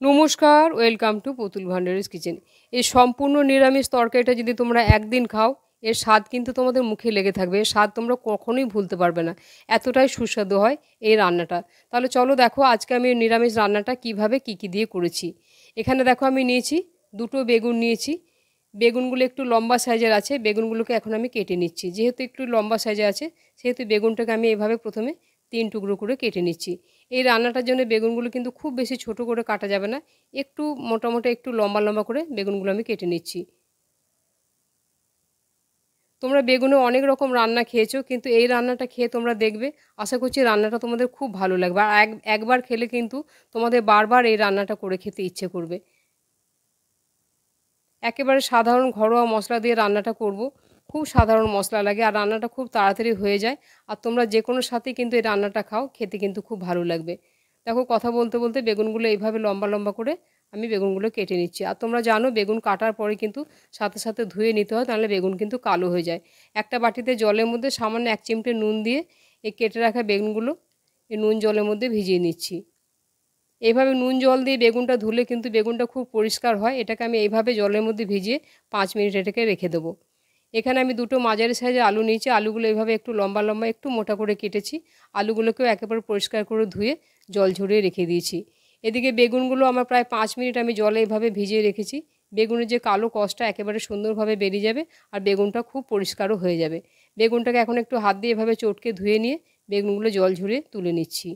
নমস্কার, welcome to পুতুল ভান্ডারিস kitchen. এই সম্পূর্ণ নিরামিষ তরকারিটা যদি তোমরা একদিন খাও, এর স্বাদ কিন্তু তোমাদের মুখে লেগে থাকবে। এর স্বাদ তোমরা কখনোই ভুলতে পারবে না। এতটাই সুস্বাদু হয় এই রান্নাটা। তাহলে চলো দেখো আজকে আমি এই নিরামিষ রান্নাটা কিভাবে কী দিয়ে করেছি। এখানে দেখো আমি নিয়েছি 2টো বেগুন নিয়েছি। বেগুনগুলো একটু লম্বা সাইজের আছে। বেগুনগুলোকে এখন আমি কেটে নিচ্ছি। যেহেতু একটু লম্বা সাইজে আছে, সেহেতু বেগুনটাকে আমি এভাবে প্রথমে 3 টুকরো করে কেটে নিচ্ছি। এই রান্নাটার জন্য বেগুনগুলো কিন্তু খুব বেশি ছোট করে কাটা যাবে না, একটু মোটামুটি একটু লম্বা লম্বা করে বেগুনগুলো আমি কেটে নিচ্ছি। তোমরা বেগুনে অনেক রকম রান্না খেয়েছো, কিন্তু এই রান্নাটা খেয়ে তোমরা দেখবে, আশা করছি রান্নাটা তোমাদের খুব ভালো লাগবে। আর একবার খেলে কিন্তু তোমাদের বারবার এই রান্নাটা করে খেতে ইচ্ছে করবে। একেবারে সাধারণ ঘরোয়া মশলা দিয়ে রান্নাটা করব। খুব সাধারণ মশলা লাগে আর রান্নাটা খুব তাড়াতাড়ি হয়ে যায়। আর তোমরা যে কোনো সাথেই কিন্তু এই রান্নাটা খাও, খেতে কিন্তু খুব ভালো লাগবে। দেখো কথা বলতে বলতে বেগুনগুলো এইভাবে লম্বা লম্বা করে আমি বেগুনগুলো কেটে নিচ্ছি। আর তোমরা জানো বেগুন কাটার পরে কিন্তু সাথে সাথে ধুয়ে নিতে হয়, তাহলে বেগুন কিন্তু কালো হয়ে যায়। একটা বাটিতে জলের মধ্যে সামান্য 1 চিমটে নুন দিয়ে এই কেটে রাখা বেগুনগুলো এই নুন জলের মধ্যে ভিজিয়ে নিচ্ছি। এইভাবে নুন জল দিয়ে বেগুনটা ধুলে কিন্তু বেগুনটা খুব পরিষ্কার হয়। এটাকে আমি এইভাবে জলের মধ্যে ভিজিয়ে 5 মিনিট এটাকে রেখে দেবো। এখানে আমি 2টো মাঝারি সাইজের আলু নিয়েছি। আলুগুলো এইভাবে একটু লম্বা লম্বা একটু মোটা করে কেটেছি। আলুগুলোকেও একেবারে পরিষ্কার করে ধুয়ে জল ঝরিয়ে রেখে দিয়েছি। এদিকে বেগুনগুলো আমার প্রায় 5 মিনিট আমি জলে এইভাবে ভিজিয়ে রেখেছি। বেগুনের যে কালো কষটা একেবারে সুন্দরভাবে বেরিয়ে যাবে আর বেগুনটা খুব পরিষ্কারও হয়ে যাবে। বেগুনটাকে এখন একটু হাত দিয়ে এভাবে চটকে ধুয়ে নিয়ে বেগুনগুলো জল ঝরিয়ে তুলে নিচ্ছি।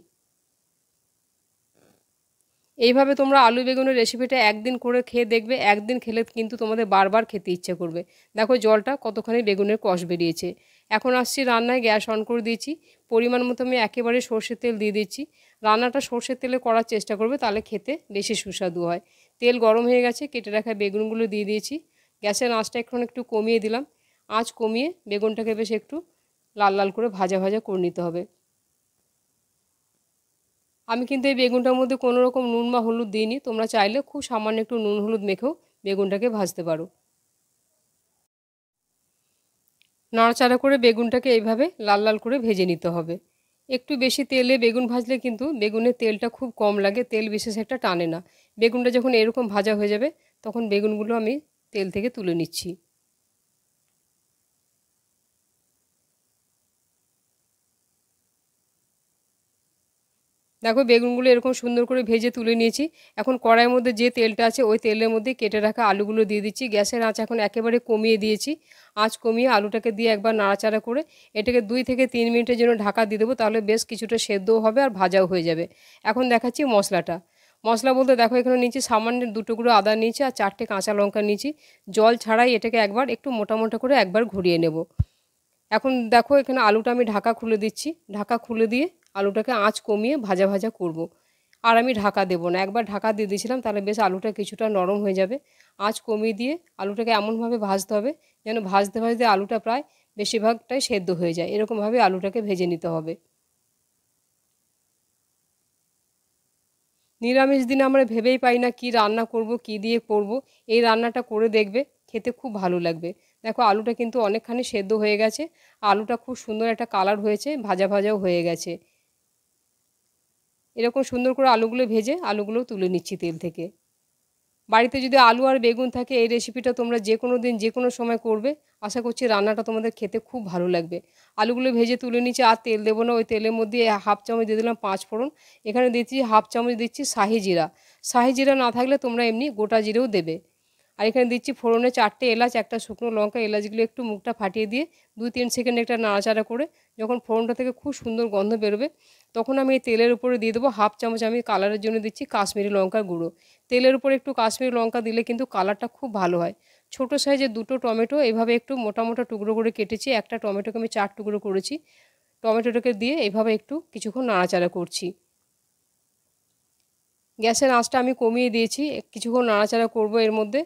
এইভাবে তোমরা আলু বেগুনের রেসিপিটা একদিন করে খেয়ে দেখবে, একদিন খেলে কিন্তু তোমাদের বারবার খেতে ইচ্ছে করবে। দেখো জলটা কতখানি বেগুনের কষ বেরিয়েছে। এখন আসছি রান্নায়, গ্যাস অন করে দিয়েছি। পরিমাণ মতো আমি একেবারে সর্ষের তেল দিয়ে দিচ্ছি। রান্নাটা সর্ষের তেলে করার চেষ্টা করবে, তাহলে খেতে বেশি সুস্বাদু হয়। তেল গরম হয়ে গেছে, কেটে রাখা বেগুনগুলো দিয়ে দিয়েছি। গ্যাসের আঁচটা এখন একটু কমিয়ে দিলাম। আঁচ কমিয়ে বেগুনটাকে বেশ একটু লাল লাল করে ভাজা ভাজা করে নিতে হবে। আমি কিন্তু এই বেগুনটার মধ্যে কোনো রকম নুন বা হলুদ দিইনি। তোমরা চাইলে খুব সামান্য একটু নুন হলুদ মেখেও বেগুনটাকে ভাজতে পারো। নাড়াচাড়া করে বেগুনটাকে এইভাবে লাল লাল করে ভেজে নিতে হবে। একটু বেশি তেলে বেগুন ভাজলে কিন্তু বেগুনের তেলটা খুব কম লাগে, তেল বিশেষ একটা টানে না। বেগুনটা যখন এরকম ভাজা হয়ে যাবে, তখন বেগুনগুলো আমি তেল থেকে তুলে নিচ্ছি। দেখো বেগুনগুলো এরকম সুন্দর করে ভেজে তুলে নিয়েছি। এখন কড়াইয়ের মধ্যে যে তেলটা আছে ওই তেলের মধ্যে কেটে রাখা আলুগুলো দিয়ে দিচ্ছি। গ্যাসের আঁচ এখন একেবারে কমিয়ে দিয়েছি। আঁচ কমিয়ে আলুটাকে দিয়ে একবার নাড়াচাড়া করে এটাকে 2 থেকে 3 মিনিটের জন্য ঢাকা দিয়ে দেবো, তাহলে বেশ কিছুটা সেদ্ধও হবে আর ভাজাও হয়ে যাবে। এখন দেখাচ্ছি মশলাটা। মশলা বলতে দেখো এখানে নিয়েছি সামান্য 2 টুকরো আদা নিয়েছি আর 4টে কাঁচা লঙ্কা নিয়েছি। জল ছাড়াই এটাকে একবার একটু মোটা মোটা করে একবার ঘুরিয়ে নেব। এখন দেখো এখানে আলুটা আমি ঢাকা খুলে দিচ্ছি। ঢাকা খুলে দিয়ে আলুটাকে আঁচ কমিয়ে ভাজা ভাজা করব। আর আমি ঢাকা দেবো না, একবার ঢাকা দিয়ে দিয়েছিলাম, তাহলে বেশ আলুটা কিছুটা নরম হয়ে যাবে। আঁচ কমিয়ে দিয়ে আলুটাকে এমনভাবে ভাজতে হবে যেন ভাজতে ভাজতে আলুটা প্রায় বেশিরভাগটাই সেদ্ধ হয়ে যায়। এরকমভাবে আলুটাকে ভেজে নিতে হবে। নিরামিষ দিনে আমরা ভেবেই পাই না কি রান্না করব, কি দিয়ে করব। এই রান্নাটা করে দেখবে, খেতে খুব ভালো লাগবে। দেখো আলুটা কিন্তু অনেকখানি সেদ্ধ হয়ে গেছে। আলুটা খুব সুন্দর একটা কালার হয়েছে, ভাজা ভাজাও হয়ে গেছে। এরকম সুন্দর করে আলুগুলো ভেজে আলুগুলো তুলে নিচ্ছি তেল থেকে। বাড়িতে যদি আলু আর বেগুন থাকে, এই রেসিপিটা তোমরা যে কোনো দিন যে কোনো সময় করবে, আশা করছি রান্নাটা তোমাদের খেতে খুব ভালো লাগবে। আলুগুলো ভেজে তুলে নিচ্ছি, আর তেল দেবো না। ওই তেলের মধ্যে হাফ চামচ দিয়ে দিলাম 5 ফোড়ন। এখানে দিচ্ছি হাফ চামচ দিচ্ছি শাহি জিরা। শাহি জিরা না থাকলে তোমরা এমনি গোটা জিরেও দেবে। আর এখানে দিচ্ছি ফোড়নে 4টে এলাচ, একটা শুকনো লঙ্কা। এলাচগুলো একটু মুখটা ফাটিয়ে দিয়ে 2-3 সেকেন্ড একটা নাড়াচাড়া করে যখন ফোড়নটা থেকে খুব সুন্দর গন্ধ বেরোবে, তখন আমি এই তেলের উপরে দিয়ে দেবো হাফ চামচ আমি কালারের জন্য দিচ্ছি কাশ্মীরি লঙ্কার গুঁড়ো। তেলের উপরে একটু কাশ্মীরি লঙ্কা দিলে কিন্তু কালারটা খুব ভালো হয়। ছোট সাইজের 2টো টমেটো এভাবে একটু মোটা মোটা টুকরো করে কেটেছি। একটা টমেটোকে আমি 4 টুকরো করেছি। টমেটোটাকে দিয়ে এভাবে একটু কিছুক্ষণ নাড়াচাড়া করছি। গ্যাসের আঁচটা আমি কমিয়ে দিয়েছি। কিছুক্ষণ নাড়াচাড়া করব এর মধ্যে।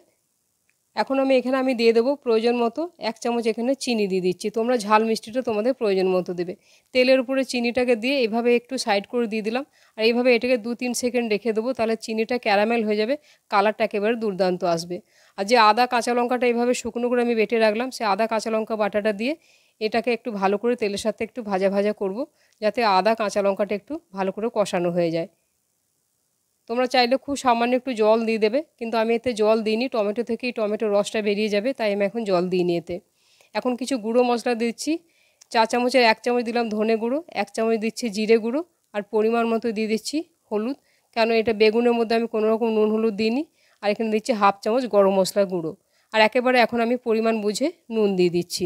এখন আমি এখানে দিয়ে দেবো প্রয়োজন মতো 1 চামচ এখানে চিনি দিয়ে দিচ্ছি। তোমরা ঝাল মিষ্টিটা তোমাদের প্রয়োজন মতো দেবে। তেলের উপরে চিনিটাকে দিয়ে এভাবে একটু সাইড করে দিয়ে দিলাম। আর এইভাবে এটাকে 2-3 সেকেন্ড রেখে দেবো, তাহলে চিনিটা ক্যারামেল হয়ে যাবে, কালারটা একেবারে দুর্দান্ত আসবে। আর যে আদা কাঁচা লঙ্কাটা এইভাবে শুকনো করে আমি বেটে রাখলাম, সেই আদা কাঁচা লঙ্কা বাটাটা দিয়ে এটাকে একটু ভালো করে তেলের সাথে একটু ভাজা ভাজা করব, যাতে আদা কাঁচা লঙ্কাটা একটু ভালো করে কষানো হয়ে যায়। তোমরা চাইলে খুব সামান্য একটু জল দিয়ে দেবে, কিন্তু আমি এতে জল দিইনি, টমেটো থেকেই টমেটোর রসটা বেরিয়ে যাবে, তাই আমি এখন জল দিইনি এতে। এখন কিছু গুঁড়ো মশলা দিচ্ছি। 4 চামচের 1 চামচ দিলাম ধনে গুঁড়ো, 1 চামচ দিচ্ছি জিরে গুঁড়ো, আর পরিমাণ মতো দিয়ে দিচ্ছি হলুদ, কেন এটা বেগুনের মধ্যে আমি কোনো রকম নুন হলুদ দিইনি। আর এখানে দিচ্ছি 1/2 চামচ গরম মশলার গুঁড়ো। আর একেবারে এখন আমি পরিমাণ বুঝে নুন দিয়ে দিচ্ছি।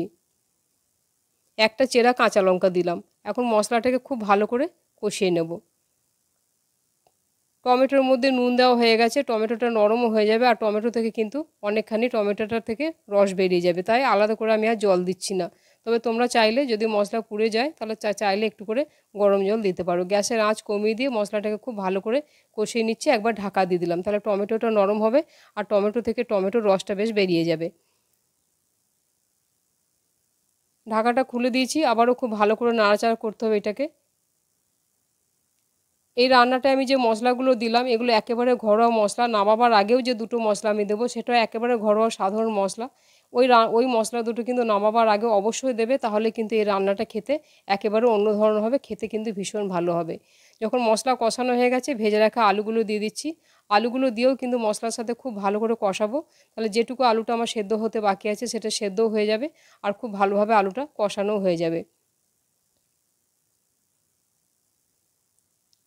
একটা চেরা কাঁচা লঙ্কা দিলাম। এখন মশলাটাকে খুব ভালো করে কষিয়ে নেব। টমেটোর মধ্যে নুন দেওয়া হয়ে গেছে, টমেটোটা নরমও হয়ে যাবে, আর টমেটো থেকে কিন্তু অনেকখানি টমেটোটা থেকে রস বেরিয়ে যাবে, তাই আলাদা করে আমি আর জল দিচ্ছি না। তবে তোমরা চাইলে যদি মশলা পুড়ে যায় তাহলে চাইলে একটু করে গরম জল দিতে পারো। গ্যাসের আঁচ কমিয়ে দিয়ে মশলাটাকে খুব ভালো করে কষিয়ে নিচ্ছি। একবার ঢাকা দিয়ে দিলাম, তাহলে টমেটোটা নরম হবে আর টমেটো থেকে টমেটোর রসটা বেশ বেরিয়ে যাবে। ঢাকাটা খুলে দিয়েছি, আবারও খুব ভালো করে নাড়াচাড়া করতে হবে এটাকে। এই রান্নাটায় আমি যে মশলাগুলো দিলাম এগুলো একেবারে ঘরোয়া মশলা। নামাবার আগেও যে দুটো মশলা আমি দেবো সেটা একেবারে ঘরোয়া সাধারণ মশলা। ওই মশলা দুটো কিন্তু নামাবার আগে অবশ্যই দেবে, তাহলে কিন্তু এই রান্নাটা খেতে একেবারে অন্য ধরনের হবে, খেতে কিন্তু ভীষণ ভালো হবে। যখন মশলা কষানো হয়ে গেছে ভেজে রাখা আলুগুলো দিয়ে দিচ্ছি। আলুগুলো দিয়েও কিন্তু মশলার সাথে খুব ভালো করে কষাবো, তাহলে যেটুকু আলুটা আমার সেদ্ধ হতে বাকি আছে সেটা সেদ্ধও হয়ে যাবে আর খুব ভালোভাবে আলুটা কষানোও হয়ে যাবে।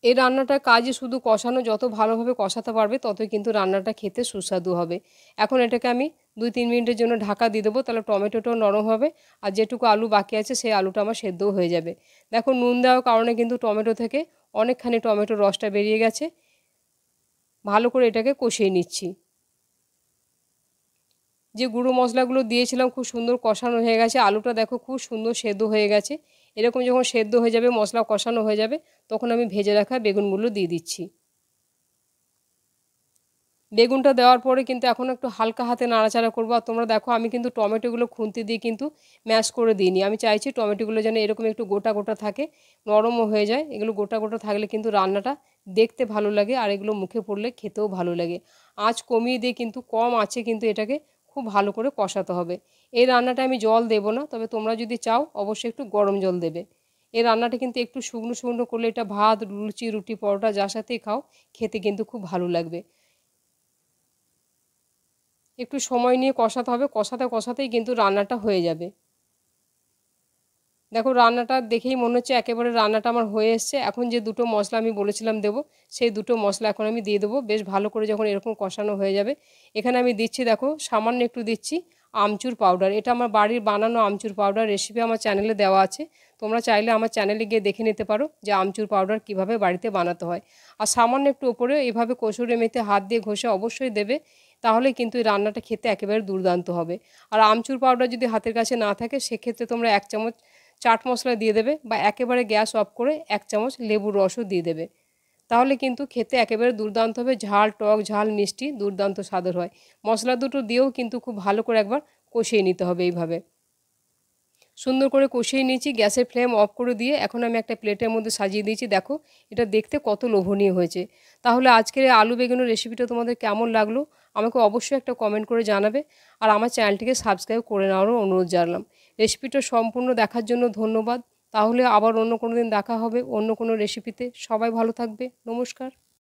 এই রান্নাটার কাজই শুধু কষানো, যত ভালোভাবে কষাতে পারবে ততই কিন্তু রান্নাটা খেতে সুস্বাদু হবে। এখন এটাকে আমি 2-3 মিনিটের জন্য ঢাকা দিয়ে দেবো, তাহলে টমেটোটাও নরম হবে আর যেটুকু আলু বাকি আছে সেই আলুটা আমার সেদ্ধও হয়ে যাবে। দেখো নুন দেওয়ার কারণে কিন্তু টমেটো থেকে অনেকখানি টমেটোর রসটা বেরিয়ে গেছে। ভালো করে এটাকে কষিয়ে নিচ্ছি। যে গুঁড়ো মশলাগুলো দিয়েছিলাম খুব সুন্দর কষানো হয়ে গেছে, আলুটা দেখো খুব সুন্দর সেদ্ধ হয়ে গেছে। এরকম যখন সেদ্ধ হয়ে যাবে, মশলা কষানো হয়ে যাবে, তখন আমি ভেজে রাখা বেগুনগুলো দিয়ে দিচ্ছি। বেগুনটা দেওয়ার পরে কিন্তু এখন একটু হালকা হাতে নাড়াচাড়া করবো। আর তোমরা দেখো আমি কিন্তু টমেটোগুলো খুন্তি দিয়ে কিন্তু ম্যাশ করে দিইনি। আমি চাইছি টমেটোগুলো যেন এরকম একটু গোটা গোটা থাকে, নরমও হয়ে যায়। এগুলো গোটা গোটা থাকলে কিন্তু রান্নাটা দেখতে ভালো লাগে আর এগুলো মুখে পড়লে খেতেও ভালো লাগে। আঁচ কমিয়ে দিয়ে কিন্তু কম আঁচে কিন্তু এটাকে খুব ভালো করে কষাতে হবে। এই রান্নাটা আমি জল দেবো না, তবে তোমরা যদি চাও অবশ্যই একটু গরম জল দেবে। এই রান্নাটা কিন্তু একটু শুকনো শুকনো করলে এটা ভাত, লুচি, রুটি, পরোটা যার সাথেই খাও খেতে কিন্তু খুব ভালো লাগবে। একটু সময় নিয়ে কষাতে হবে, কষাতে কষাতেই কিন্তু রান্নাটা হয়ে যাবে। দেখো রান্নাটা দেখেই মনে হচ্ছে একেবারে রান্নাটা আমার হয়ে এসছে। এখন যে দুটো মশলা আমি বলেছিলাম দেবো, সেই দুটো মশলা এখন আমি দিয়ে দেবো। বেশ ভালো করে যখন এরকম কষানো হয়ে যাবে, এখানে আমি দিচ্ছি, দেখো সামান্য একটু দিচ্ছি আমচুর পাউডার। এটা আমার বাড়ির বানানো আমচুর পাউডার, রেসিপি আমার চ্যানেলে দেওয়া আছে। তোমরা চাইলে আমার চ্যানেলে গিয়ে দেখে নিতে পারো যে আমচুর পাউডার কিভাবে বাড়িতে বানাতে হয়। আর সামান্য একটু ওপরে এভাবে কসুরি মেথি হাত দিয়ে ঘষে অবশ্যই দেবে, তাহলে কিন্তু এই রান্নাটা খেতে একেবারে দুর্দান্ত হবে। আর আমচুর পাউডার যদি হাতের কাছে না থাকে সেক্ষেত্রে তোমরা 1 চামচ চাট মশলা দিয়ে দেবে, বা একেবারে গ্যাস অফ করে 1 চামচ লেবুর রসও দিয়ে দেবে, তাহলে কিন্তু খেতে একেবারে দুর্দান্ত হবে। ঝাল, টক, ঝাল, মিষ্টি দুর্দান্ত স্বাদের হয়। মশলা দুটো দিয়েও কিন্তু খুব ভালো করে একবার কষিয়ে নিতে হবে। এইভাবে সুন্দর করে কষিয়ে নিয়েছি, গ্যাসের ফ্লেম অফ করে দিয়ে এখন আমি একটা প্লেটের মধ্যে সাজিয়ে দিয়েছি। দেখো এটা দেখতে কত লোভনীয় হয়েছে। তাহলে আজকের এই আলু বেগুনের রেসিপিটা তোমাদের কেমন লাগলো আমাকে অবশ্যই একটা কমেন্ট করে জানাবে, আর আমার চ্যানেলটিকে সাবস্ক্রাইব করে নেওয়ারও অনুরোধ জানালাম। রেসিপিটা সম্পূর্ণ দেখার জন্য ধন্যবাদ। তাহলে আবার অন্য কোনো দিন দেখা হবে অন্য কোনো রেসিপিতে। সবাই ভালো থাকবে। নমস্কার।